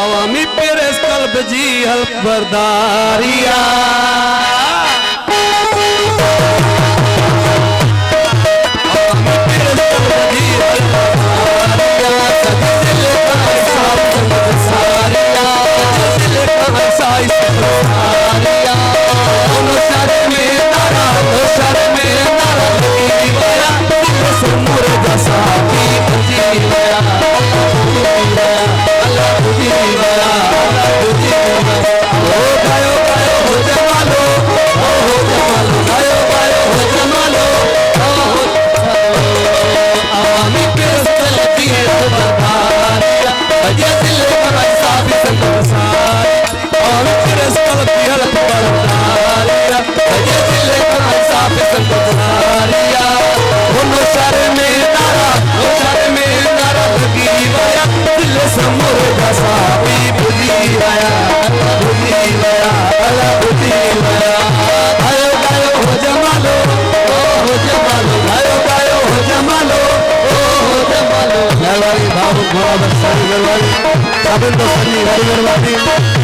अवामी Perez कल्ब जी help बरदारिया अवामी Perez कल्ब जी help बरदारिया सजे दिल का हिसाब संगत सारिया सजे दिल का हिसाब संगत सारिया दोनों शर में नारा दो शर में नारा लगी वाया सुमर जसा की बजी वाया अल्लाह बुझी वाया ओ गायो गायो हो जमालो गायो गायो हो जमालो आवामी पे चलती है बरदारिया अजय दिल का हिसाब संगत सारी आवामी पे चलती है बरदारिया अजय दिल का हिसाब संगत सारिया दोनों शर में नारा लगी वाया दिल समूर जसा भी बुझी वाया अल्लाह बुझी वाया गायो गायो हो जमालो गायो गायो हो जमालो मेहरबानी बाबू घोड़ा बरसारी मेहरबानी साबिन दोस्तनी हरी मेहरबानी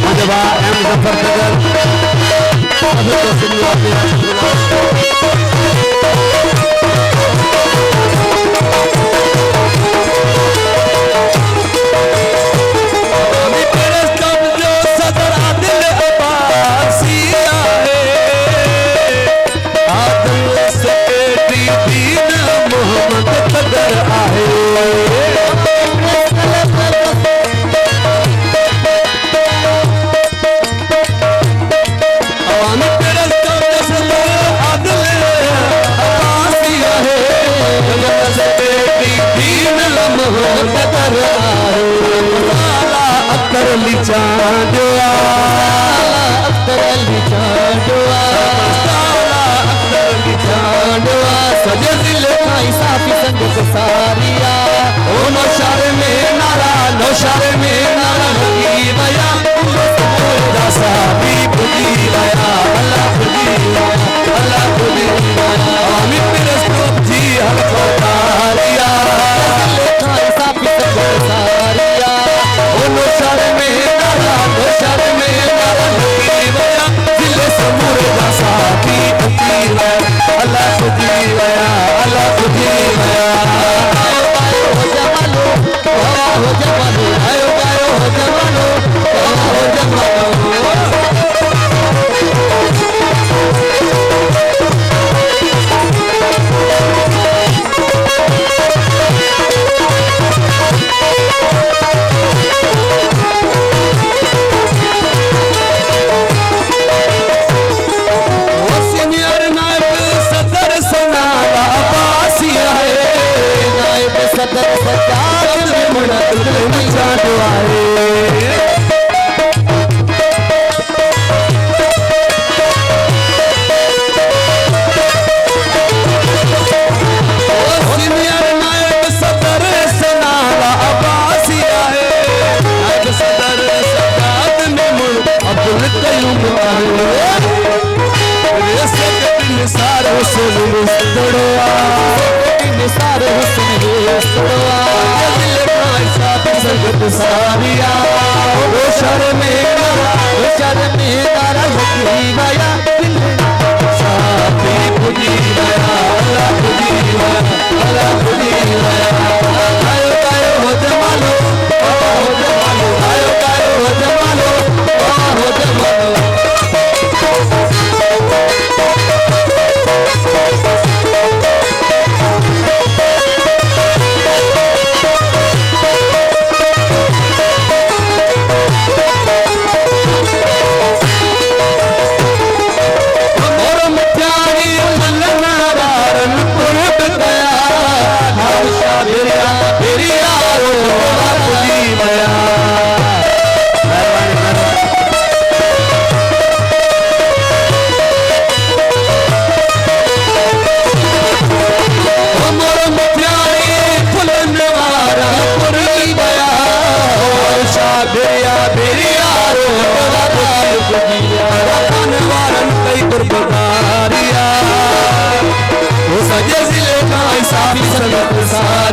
मुझे एम जफर नगर साबिन दोस्तनी सजे दिल का हिसाब संगत सारिया ओ नो शर में नारा लगी वाया जसा भी बुझी वाया अल्लाह बुझी वाया आमी पेरेस कल्ब जी हल्प बरदारिया दिल का हिसाब संगत सारिया ओ नो शर में नारा लगी वाया दिल समूर जसा भी बुझी वाया अल्लाह बुझी वाया हो जमालो आयो गायो हो जमालो सारिया वो शर में नारा लगी वाया दिल साथी बुझी वाया अल्लाह बुझी वाया गायो गायो हो जमालो गायो गायो हो जमालो सजे जिले का हिसाब संगत सारिया